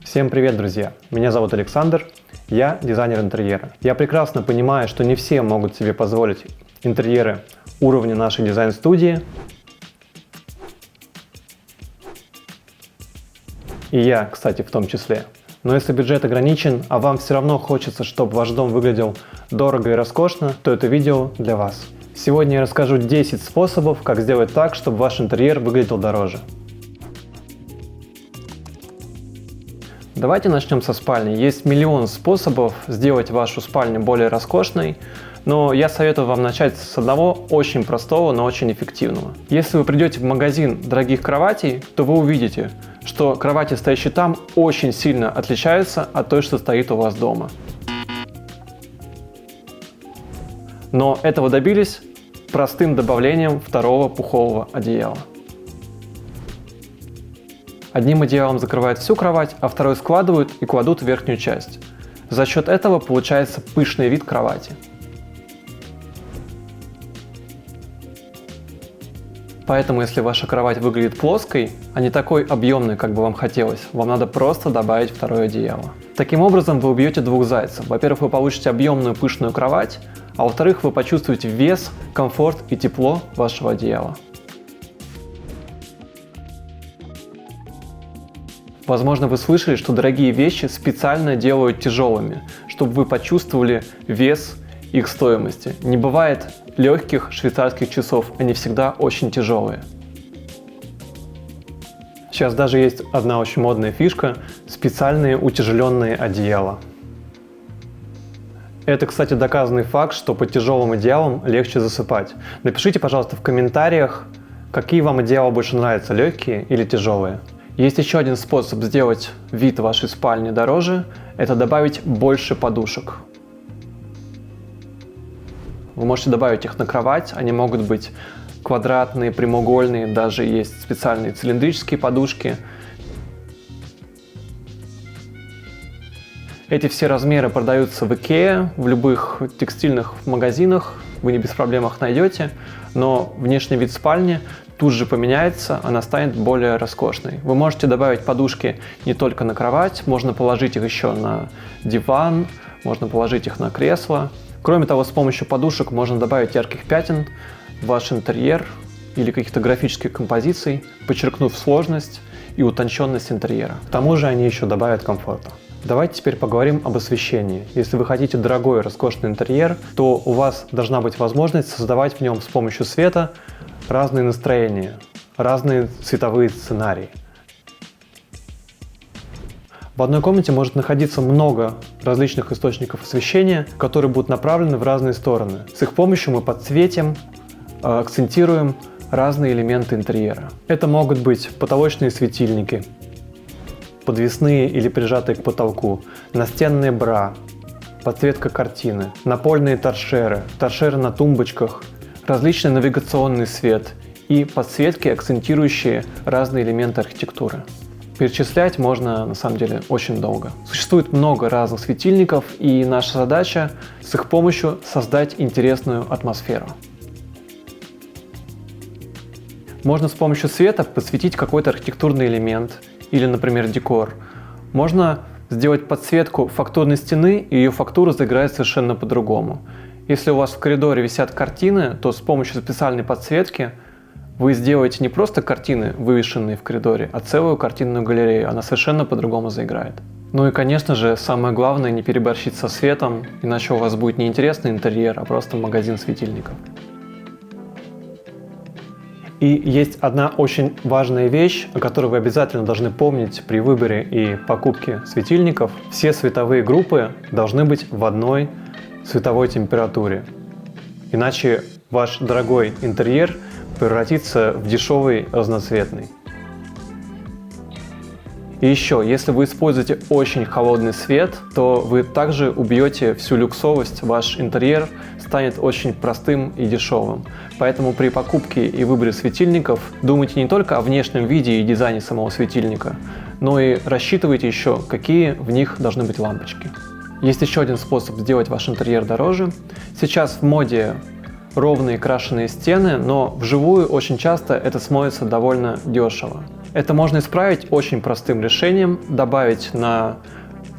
Всем привет, друзья! Меня зовут Александр, я дизайнер интерьера. Я прекрасно понимаю, что не все могут себе позволить интерьеры уровня нашей дизайн-студии. И я, кстати, в том числе. Но если бюджет ограничен, а вам все равно хочется, чтобы ваш дом выглядел дорого и роскошно, то это видео для вас. Сегодня я расскажу 10 способов, как сделать так, чтобы ваш интерьер выглядел дороже. Давайте начнем со спальни. Есть миллион способов сделать вашу спальню более роскошной, но я советую вам начать с одного очень простого, но очень эффективного. Если вы придете в магазин дорогих кроватей, то вы увидите, что кровати, стоящие там, очень сильно отличаются от той, что стоит у вас дома. Но этого добились простым добавлением второго пухового одеяла. Одним одеялом закрывают всю кровать, а второй складывают и кладут в верхнюю часть. За счет этого получается пышный вид кровати. Поэтому, если ваша кровать выглядит плоской, а не такой объемной, как бы вам хотелось, вам надо просто добавить второе одеяло. Таким образом, вы убьете двух зайцев. Во-первых, вы получите объемную пышную кровать, а во-вторых, вы почувствуете вес, комфорт и тепло вашего одеяла. Возможно, вы слышали, что дорогие вещи специально делают тяжелыми, чтобы вы почувствовали вес их стоимости. Не бывает легких швейцарских часов, они всегда очень тяжелые. Сейчас даже есть одна очень модная фишка – специальные утяжеленные одеяла. Это, кстати, доказанный факт, что под тяжелым одеялом легче засыпать. Напишите, пожалуйста, в комментариях, какие вам одеяла больше нравятся – легкие или тяжелые. Есть еще один способ сделать вид вашей спальни дороже – это добавить больше подушек. Вы можете добавить их на кровать, они могут быть квадратные, прямоугольные, даже есть специальные цилиндрические подушки. Эти все размеры продаются в IKEA, в любых текстильных магазинах, вы не без проблем их найдете, но внешний вид спальни тут же поменяется, она станет более роскошной. Вы можете добавить подушки не только на кровать, можно положить их еще на диван, можно положить их на кресло. Кроме того, с помощью подушек можно добавить ярких пятен в ваш интерьер или каких-то графических композиций, подчеркнув сложность и утонченность интерьера. К тому же они еще добавят комфорта. Давайте теперь поговорим об освещении. Если вы хотите дорогой и роскошный интерьер, то у вас должна быть возможность создавать в нем с помощью света разные настроения, разные цветовые сценарии. В одной комнате может находиться много различных источников освещения, которые будут направлены в разные стороны. С их помощью мы подсветим, акцентируем разные элементы интерьера. Это могут быть потолочные светильники, подвесные или прижатые к потолку, настенные бра, подсветка картины, напольные торшеры, торшеры на тумбочках, различный навигационный свет и подсветки, акцентирующие разные элементы архитектуры. Перечислять можно на самом деле очень долго. Существует много разных светильников, и наша задача с их помощью создать интересную атмосферу. Можно с помощью света подсветить какой-то архитектурный элемент или, например, декор. Можно сделать подсветку фактурной стены, и ее фактура заиграет совершенно по-другому. Если у вас в коридоре висят картины, то с помощью специальной подсветки вы сделаете не просто картины, вывешенные в коридоре, а целую картинную галерею. Она совершенно по-другому заиграет. Ну и, конечно же, самое главное – не переборщить со светом, иначе у вас будет не интересный интерьер, а просто магазин светильников. И есть одна очень важная вещь, о которой вы обязательно должны помнить при выборе и покупке светильников. Все световые группы должны быть в одной световой температуре. Иначе ваш дорогой интерьер превратится в дешевый разноцветный. И еще, если вы используете очень холодный свет, то вы также убьете всю люксовость, ваш интерьер станет очень простым и дешевым. Поэтому при покупке и выборе светильников думайте не только о внешнем виде и дизайне самого светильника, но и рассчитывайте еще, какие в них должны быть лампочки. Есть еще один способ сделать ваш интерьер дороже. Сейчас в моде ровные крашеные стены, но вживую очень часто это смотрится довольно дешево. Это можно исправить очень простым решением, добавить на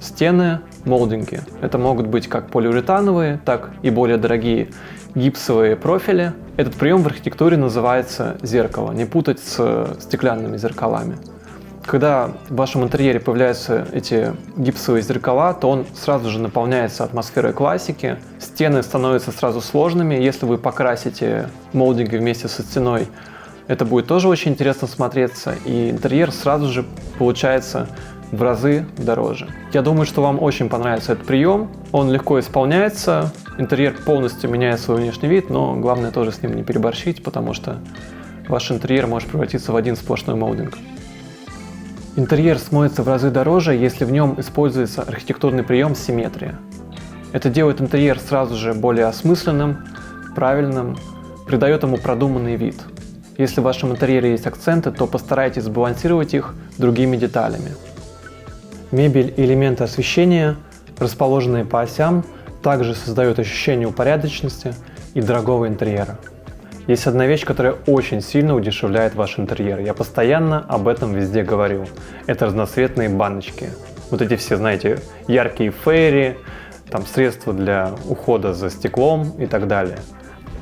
стены молдинги. Это могут быть как полиуретановые, так и более дорогие гипсовые профили. Этот прием в архитектуре называется зеркало, не путать с стеклянными зеркалами. Когда в вашем интерьере появляются эти гипсовые зеркала, то он сразу же наполняется атмосферой классики, стены становятся сразу сложными. Если вы покрасите молдинги вместе со стеной, это будет тоже очень интересно смотреться, и интерьер сразу же получается в разы дороже. Я думаю, что вам очень понравится этот прием. Он легко исполняется, интерьер полностью меняет свой внешний вид, но главное тоже с ним не переборщить, потому что ваш интерьер может превратиться в один сплошной молдинг. Интерьер смотрится в разы дороже, если в нем используется архитектурный прием симметрия. Это делает интерьер сразу же более осмысленным, правильным, придает ему продуманный вид. Если в вашем интерьере есть акценты, то постарайтесь сбалансировать их другими деталями. Мебель и элементы освещения, расположенные по осям, также создают ощущение упорядоченности и дорогого интерьера. Есть одна вещь, которая очень сильно удешевляет ваш интерьер. Я постоянно об этом везде говорю. Это разноцветные баночки. Вот эти все, знаете, яркие фейри, там средства для ухода за стеклом и так далее.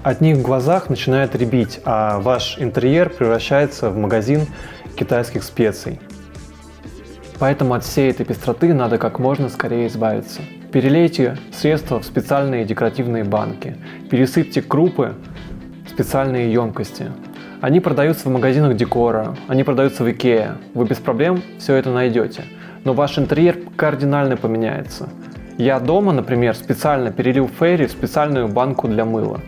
От них в глазах начинает рябить, а ваш интерьер превращается в магазин китайских специй. Поэтому от всей этой пестроты надо как можно скорее избавиться. Перелейте средства в специальные декоративные банки. Пересыпьте крупы в специальные емкости. Они продаются в магазинах декора, они продаются в Икеа. Вы без проблем все это найдете. Но ваш интерьер кардинально поменяется. Я дома, например, специально перелил фейри в специальную банку для мыла.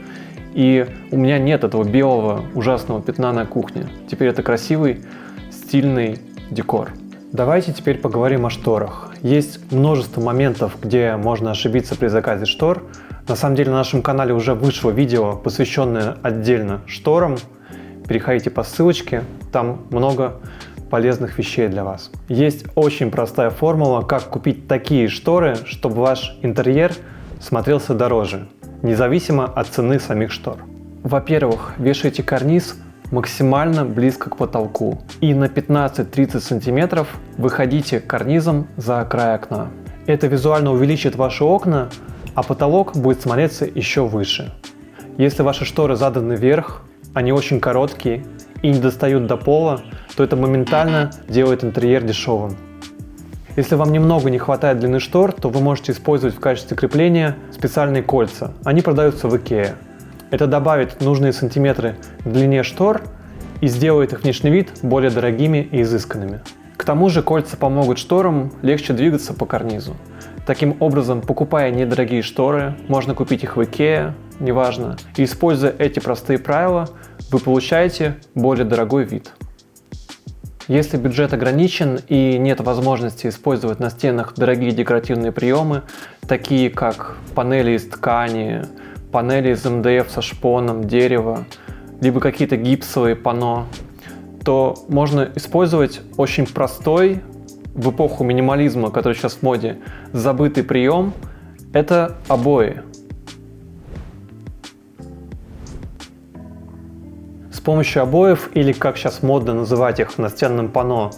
И у меня нет этого белого ужасного пятна на кухне. Теперь это красивый, стильный декор. Давайте теперь поговорим о шторах. Есть множество моментов, где можно ошибиться при заказе штор. На самом деле на нашем канале уже вышло видео, посвященное отдельно шторам. Переходите по ссылочке, там много полезных вещей для вас. Есть очень простая формула, как купить такие шторы, чтобы ваш интерьер смотрелся дороже, независимо от цены самих штор. Во-первых, вешайте карниз максимально близко к потолку и на 15-30 сантиметров выходите карнизом за край окна. Это визуально увеличит ваши окна, а потолок будет смотреться еще выше. Если ваши шторы заданы вверх, они очень короткие и не достают до пола, то это моментально делает интерьер дешевым. Если вам немного не хватает длины штор, то вы можете использовать в качестве крепления специальные кольца. Они продаются в Икеа. Это добавит нужные сантиметры к длине штор и сделает их внешний вид более дорогими и изысканными. К тому же кольца помогут шторам легче двигаться по карнизу. Таким образом, покупая недорогие шторы, можно купить их в Икеа, неважно, и используя эти простые правила, вы получаете более дорогой вид. Если бюджет ограничен и нет возможности использовать на стенах дорогие декоративные приемы, такие как панели из ткани, панели из МДФ со шпоном, дерева, либо какие-то гипсовые панно, то можно использовать очень простой, в эпоху минимализма, который сейчас в моде, забытый прием – это обои. С помощью обоев, или как сейчас модно называть их, настенным панно,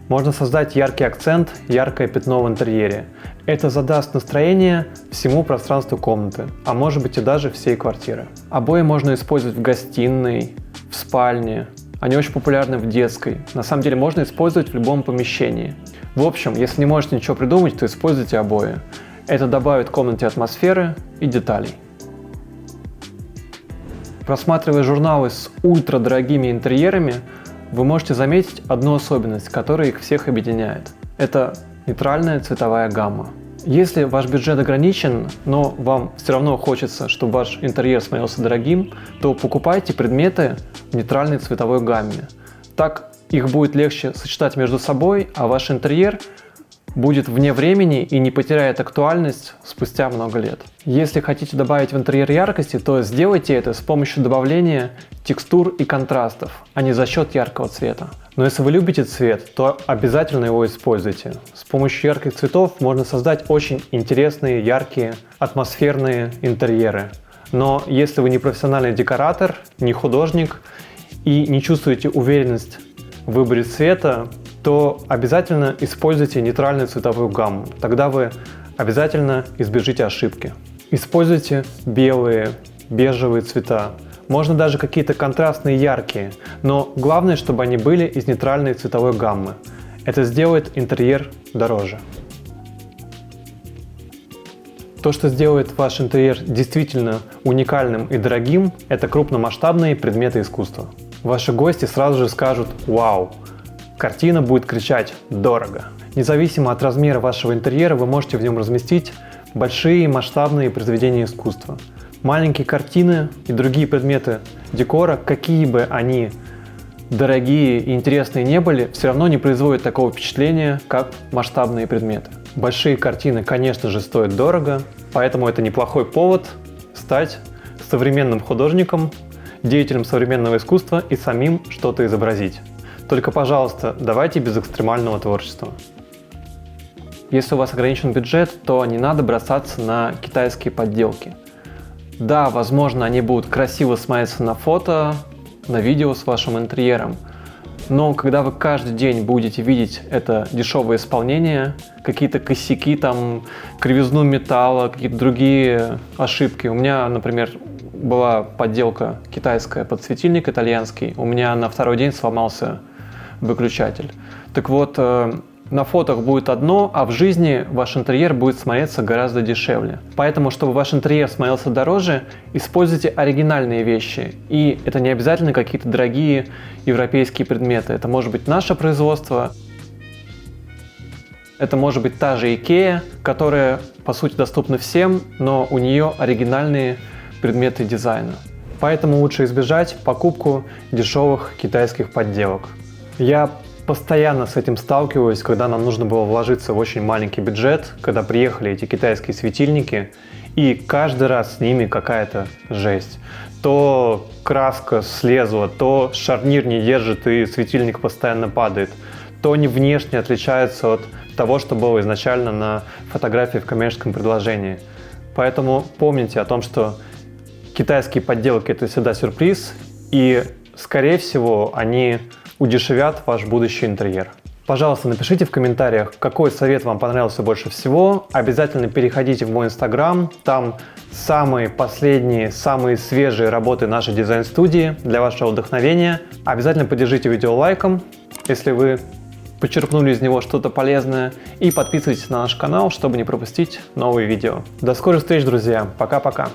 можно создать яркий акцент, яркое пятно в интерьере. Это задаст настроение всему пространству комнаты, а может быть и даже всей квартиры. Обои можно использовать в гостиной, в спальне. Они очень популярны в детской. На самом деле можно использовать в любом помещении. В общем, если не можете ничего придумать, то используйте обои. Это добавит комнате атмосферы и деталей. Просматривая журналы с ультрадорогими интерьерами, вы можете заметить одну особенность, которая их всех объединяет. Это нейтральная цветовая гамма. Если ваш бюджет ограничен, но вам все равно хочется, чтобы ваш интерьер смотрелся дорогим, то покупайте предметы в нейтральной цветовой гамме. Так их будет легче сочетать между собой, а ваш интерьер будет вне времени и не потеряет актуальность спустя много лет. Если хотите добавить в интерьер яркости, то сделайте это с помощью добавления текстур и контрастов, а не за счет яркого цвета. Но если вы любите цвет, то обязательно его используйте. С помощью ярких цветов можно создать очень интересные, яркие, атмосферные интерьеры. Но если вы не профессиональный декоратор, не художник и не чувствуете уверенность в выборе цвета, то обязательно используйте нейтральную цветовую гамму. Тогда вы обязательно избежите ошибки. Используйте белые, бежевые цвета. Можно даже какие-то контрастные, яркие, но главное, чтобы они были из нейтральной цветовой гаммы. Это сделает интерьер дороже. То, что сделает ваш интерьер действительно уникальным и дорогим, это крупномасштабные предметы искусства. Ваши гости сразу же скажут «Вау!». Картина будет кричать «Дорого!». Независимо от размера вашего интерьера, вы можете в нем разместить большие масштабные произведения искусства. Маленькие картины и другие предметы декора, какие бы они дорогие и интересные не были, все равно не производят такого впечатления, как масштабные предметы. Большие картины, конечно же, стоят дорого, поэтому это неплохой повод стать современным художником, деятелем современного искусства и самим что-то изобразить. Только, пожалуйста, давайте без экстремального творчества. Если у вас ограничен бюджет, то не надо бросаться на китайские подделки. Да, возможно, они будут красиво смотреться на фото, на видео с вашим интерьером, но когда вы каждый день будете видеть это дешевое исполнение, какие-то косяки, там, кривизну металла, какие-то другие ошибки. У меня, например, была подделка китайская под светильник итальянский, у меня на второй день сломался выключатель. Так вот, на фотох будет одно, а в жизни ваш интерьер будет смотреться гораздо дешевле. Поэтому, чтобы ваш интерьер смотрелся дороже, используйте оригинальные вещи. И это не обязательно какие-то дорогие европейские предметы. Это может быть наше производство, это может быть та же IKEA, которая, по сути, доступна всем, но у нее оригинальные предметы дизайна. Поэтому лучше избежать покупку дешевых китайских подделок. Я постоянно с этим сталкиваюсь, когда нам нужно было вложиться в очень маленький бюджет, когда приехали эти китайские светильники, и каждый раз с ними какая-то жесть. То краска слезла, то шарнир не держит и светильник постоянно падает, то они внешне отличаются от того, что было изначально на фотографии в коммерческом предложении. Поэтому помните о том, что китайские подделки – это всегда сюрприз, и, скорее всего, они удешевят ваш будущий интерьер. Пожалуйста, напишите в комментариях, какой совет вам понравился больше всего. Обязательно переходите в мой инстаграм, там самые последние, самые свежие работы нашей дизайн-студии для вашего вдохновения. Обязательно поддержите видео лайком, если вы почерпнули из него что-то полезное, и подписывайтесь на наш канал, чтобы не пропустить новые видео. До скорых встреч, друзья! Пока-пока!